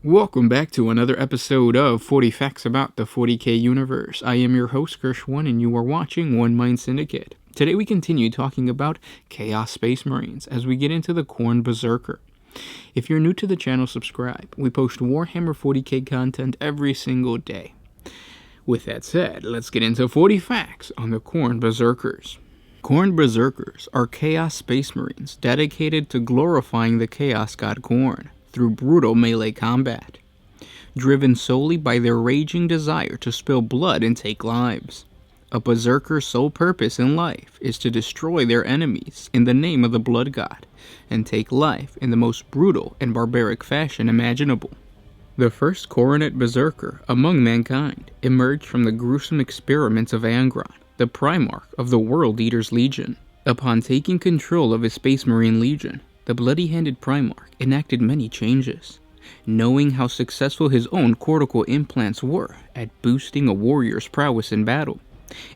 Welcome back to another episode of 40 Facts About the 40K Universe. I am your host, Gershwin, and you are watching One Mind Syndicate. Today we continue talking about Chaos Space Marines as we get into the Khorne Berzerker. If you're new to the channel, subscribe. We post Warhammer 40K content every single day. With that said, let's get into 40 facts on the Khorne Berzerkers. Khorne Berzerkers are Chaos Space Marines dedicated to glorifying the Chaos God Khorne through brutal melee combat, driven solely by their raging desire to spill blood and take lives. A Berserker's sole purpose in life is to destroy their enemies in the name of the Blood God, and take life in the most brutal and barbaric fashion imaginable. The first Coronet Berserker among mankind emerged from the gruesome experiments of Angron, the Primarch of the World Eaters Legion. Upon taking control of his Space Marine Legion, the bloody-handed Primarch enacted many changes. Knowing how successful his own cortical implants were at boosting a warrior's prowess in battle,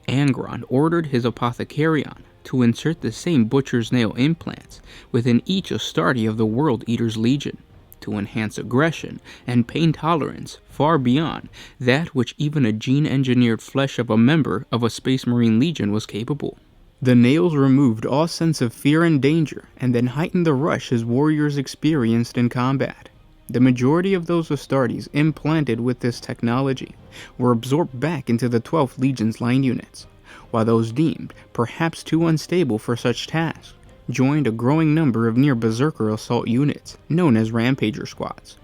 Angron ordered his Apothecarion to insert the same butcher's nail implants within each Astarte of the World Eaters Legion, to enhance aggression and pain tolerance far beyond that which even a gene-engineered flesh of a member of a Space Marine Legion was capable. The nails removed all sense of fear and danger, and then heightened the rush his warriors experienced in combat. The majority of those Astartes implanted with this technology were absorbed back into the 12th Legion's line units, while those deemed perhaps too unstable for such tasks joined a growing number of near-Berserker assault units, known as Rampager Squads.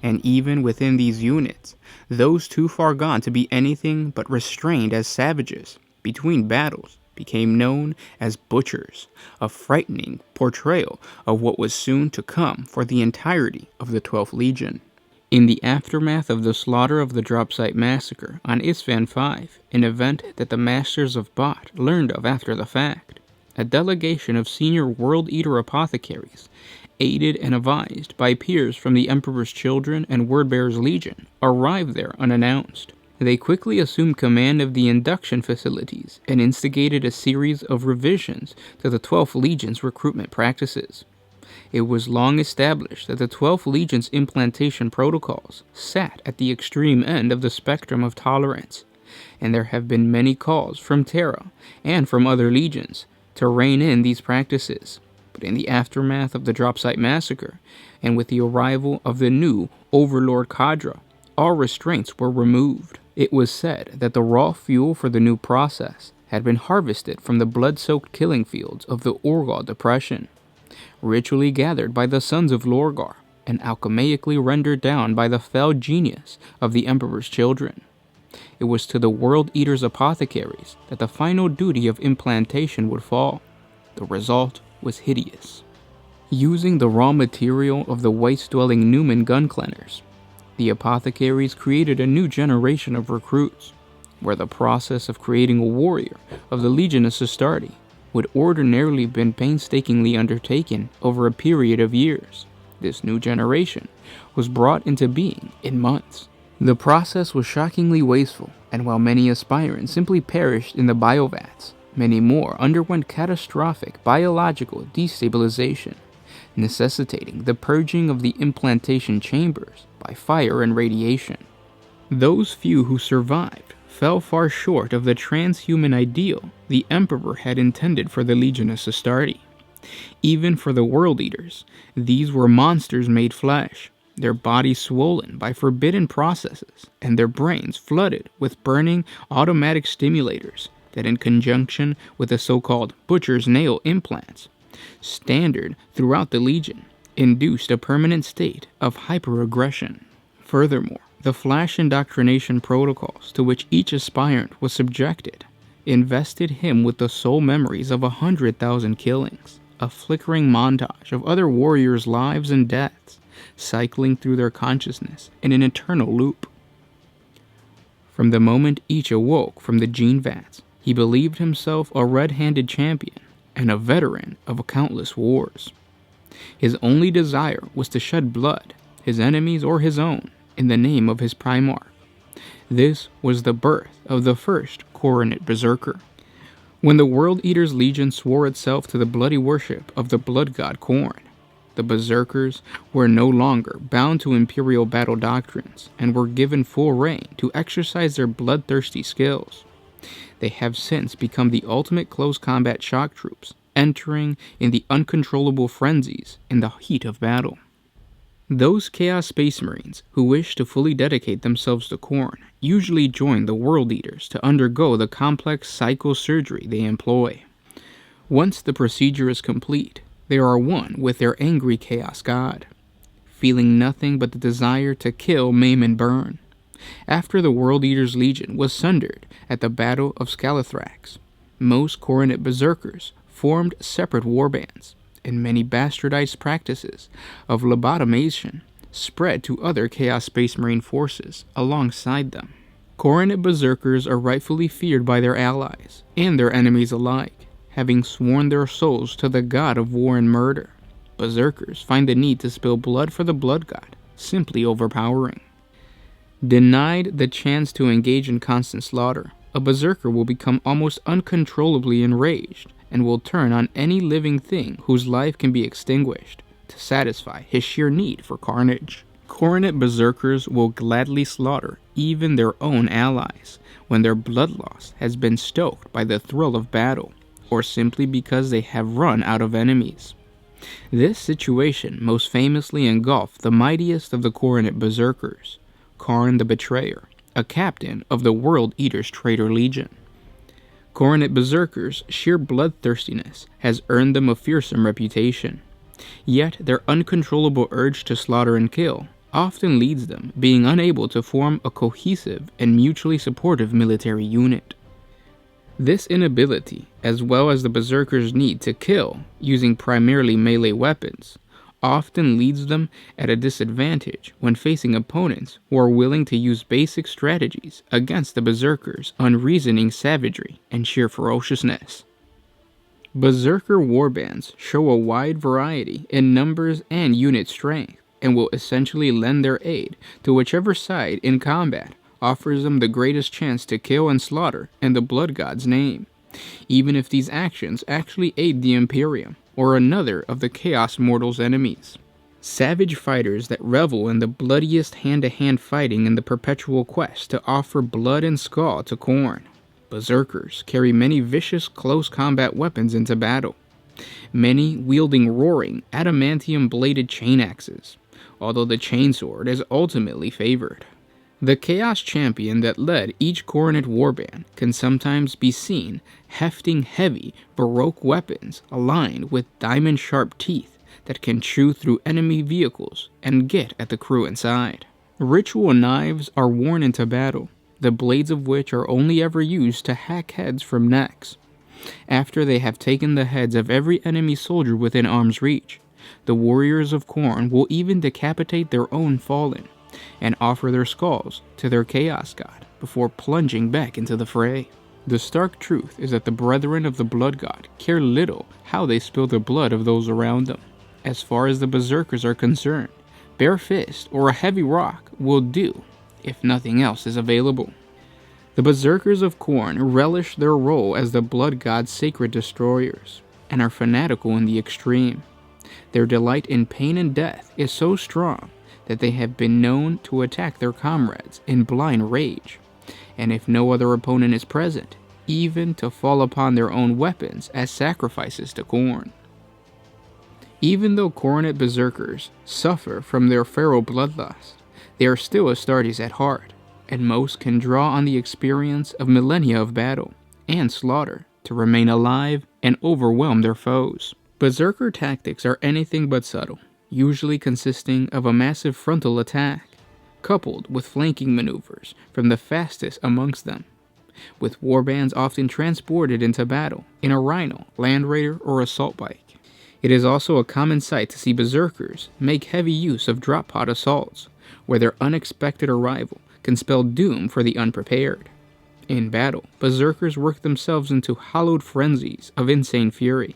And even within these units, those too far gone to be anything but restrained as savages between battles became known as Butchers, a frightening portrayal of what was soon to come for the entirety of the 12th Legion. In the aftermath of the slaughter of the Dropsite Massacre on Isfahan 5, an event that the Masters of Bot learned of after the fact, a delegation of senior World Eater apothecaries, aided and advised by peers from the Emperor's Children and Wordbearer's Legion, arrived there unannounced. They quickly assumed command of the induction facilities and instigated a series of revisions to the 12th Legion's recruitment practices. It was long established that the 12th Legion's implantation protocols sat at the extreme end of the spectrum of tolerance, and there have been many calls from Terra and from other legions to rein in these practices. But in the aftermath of the Dropsite Massacre, and with the arrival of the new Overlord Cadre, all restraints were removed. It was said that the raw fuel for the new process had been harvested from the blood-soaked killing fields of the Orgal Depression, ritually gathered by the sons of Lorgar, and alchemaically rendered down by the fell genius of the Emperor's Children. It was to the World Eaters apothecaries that the final duty of implantation would fall. The result was hideous. Using the raw material of the Weiss-dwelling Newman gun cleaners, the apothecaries created a new generation of recruits, where the process of creating a warrior of the Legionis Astarte would ordinarily have been painstakingly undertaken over a period of years. This new generation was brought into being in months. The process was shockingly wasteful, and while many aspirants simply perished in the biovats, many more underwent catastrophic biological destabilization, necessitating the purging of the implantation chambers by fire and radiation. Those few who survived fell far short of the transhuman ideal the Emperor had intended for the Legionis Astarte. Even for the World Eaters, these were monsters made flesh, their bodies swollen by forbidden processes, and their brains flooded with burning automatic stimulators that, in conjunction with the so-called Butcher's Nail implants, standard throughout the Legion, induced a permanent state of hyperaggression. Furthermore, the flash indoctrination protocols to which each aspirant was subjected invested him with the sole memories of 100,000 killings, a flickering montage of other warriors' lives and deaths, cycling through their consciousness in an eternal loop. From the moment each awoke from the gene vats, he believed himself a red-handed champion and a veteran of countless wars. His only desire was to shed blood, his enemies or his own, in the name of his Primarch. This was the birth of the first Coronet Berserker. When the World Eaters Legion swore itself to the bloody worship of the blood god Khorne, the Berserkers were no longer bound to Imperial battle doctrines and were given full reign to exercise their bloodthirsty skills. They have since become the ultimate close combat shock troops, entering in the uncontrollable frenzies in the heat of battle. Those Chaos Space Marines who wish to fully dedicate themselves to Khorne usually join the World Eaters to undergo the complex psychosurgery they employ. Once the procedure is complete, they are one with their angry Chaos God, feeling nothing but the desire to kill, maim, and burn. After the World Eaters' Legion was sundered at the Battle of Scalathrax, most Coronet Berserkers formed separate warbands, and many bastardized practices of lobotomization spread to other Chaos Space Marine forces alongside them. Coronet Berserkers are rightfully feared by their allies and their enemies alike, having sworn their souls to the god of war and murder. Berserkers find the need to spill blood for the blood god simply overpowering. Denied the chance to engage in constant slaughter, a Berserker will become almost uncontrollably enraged and will turn on any living thing whose life can be extinguished to satisfy his sheer need for carnage. Coronet Berserkers will gladly slaughter even their own allies when their bloodlust has been stoked by the thrill of battle, or simply because they have run out of enemies. This situation most famously engulfed the mightiest of the Coronet Berserkers, Khorne the Betrayer, a captain of the World Eaters' Traitor Legion. Coronet Berserkers' sheer bloodthirstiness has earned them a fearsome reputation, yet their uncontrollable urge to slaughter and kill often leads them being unable to form a cohesive and mutually supportive military unit. This inability, as well as the Berserkers' need to kill using primarily melee weapons, often leads them at a disadvantage when facing opponents who are willing to use basic strategies against the Berserkers' unreasoning savagery and sheer ferociousness. Berserker warbands show a wide variety in numbers and unit strength, and will essentially lend their aid to whichever side in combat offers them the greatest chance to kill and slaughter in the Blood God's name, even if these actions actually aid the Imperium or another of the Chaos Mortals' enemies. Savage fighters that revel in the bloodiest hand-to-hand fighting in the perpetual quest to offer blood and skull to Khorne. Berserkers carry many vicious close combat weapons into battle, many wielding roaring, adamantium-bladed chain axes, although the chainsword is ultimately favored. The Chaos Champion that led each Coronet warband can sometimes be seen hefting heavy, baroque weapons aligned with diamond-sharp teeth that can chew through enemy vehicles and get at the crew inside. Ritual knives are worn into battle, the blades of which are only ever used to hack heads from necks. After they have taken the heads of every enemy soldier within arm's reach, the warriors of Khorne will even decapitate their own fallen, and offer their skulls to their Chaos God before plunging back into the fray. The stark truth is that the brethren of the Blood God care little how they spill the blood of those around them. As far as the Berserkers are concerned, bare fist or a heavy rock will do if nothing else is available. The Berserkers of Khorne relish their role as the Blood God's sacred destroyers, and are fanatical in the extreme. Their delight in pain and death is so strong that they have been known to attack their comrades in blind rage, and if no other opponent is present, even to fall upon their own weapons as sacrifices to Khorne. Even though Coronet Berserkers suffer from their feral bloodlust, they are still Astartes at heart, and most can draw on the experience of millennia of battle and slaughter to remain alive and overwhelm their foes. Berserker tactics are anything but subtle, usually consisting of a massive frontal attack, coupled with flanking maneuvers from the fastest amongst them, with warbands often transported into battle in a rhino, land raider, or assault bike. It is also a common sight to see Berserkers make heavy use of drop pod assaults, where their unexpected arrival can spell doom for the unprepared. In battle, Berserkers work themselves into hollowed frenzies of insane fury,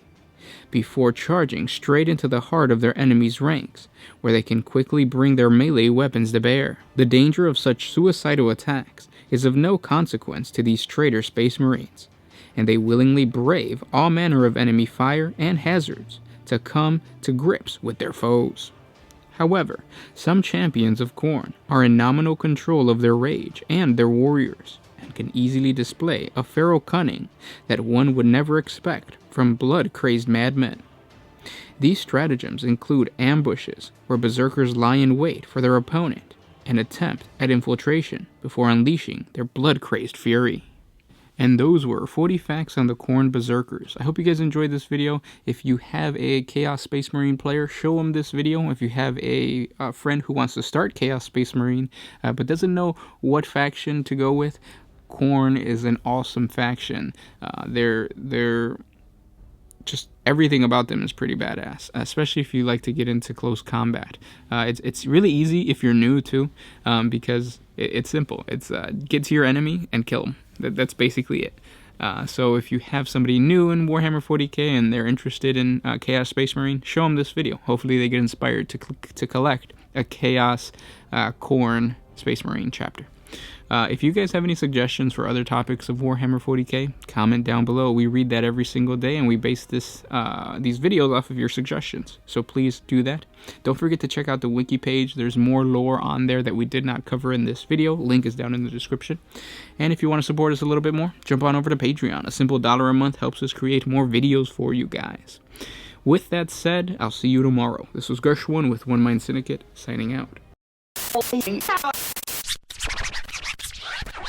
before charging straight into the heart of their enemy's ranks, where they can quickly bring their melee weapons to bear. The danger of such suicidal attacks is of no consequence to these traitor Space Marines, and they willingly brave all manner of enemy fire and hazards to come to grips with their foes. However, some champions of Khorne are in nominal control of their rage and their warriors, and can easily display a feral cunning that one would never expect from blood-crazed madmen. These stratagems include ambushes, where berserkers lie in wait for their opponent and attempt at infiltration before unleashing their blood-crazed fury. And those were 40 facts on the Khorne Berzerkers. I hope you guys enjoyed this video. If you have a Chaos Space Marine player, show them this video. If you have a friend who wants to start Chaos Space Marine but doesn't know what faction to go with, Khorne is an awesome faction. They're just everything about them is pretty badass, especially if you like to get into close combat. It's really easy if you're new too, because it's simple. It's get to your enemy and kill them. That's basically it. So if you have somebody new in Warhammer 40K and they're interested in Chaos Space Marine, show them this video. Hopefully they get inspired to collect a Chaos Khorne Space Marine chapter. If you guys have any suggestions for other topics of Warhammer 40K, comment down below. We read that every single day, and we base these videos off of your suggestions. So please do that. Don't forget to check out the wiki page. There's more lore on there that we did not cover in this video. Link is down in the description. And if you want to support us a little bit more, jump on over to Patreon. A simple $1 a month helps us create more videos for you guys. With that said, I'll see you tomorrow. This was Gershwin with One Mind Syndicate, signing out.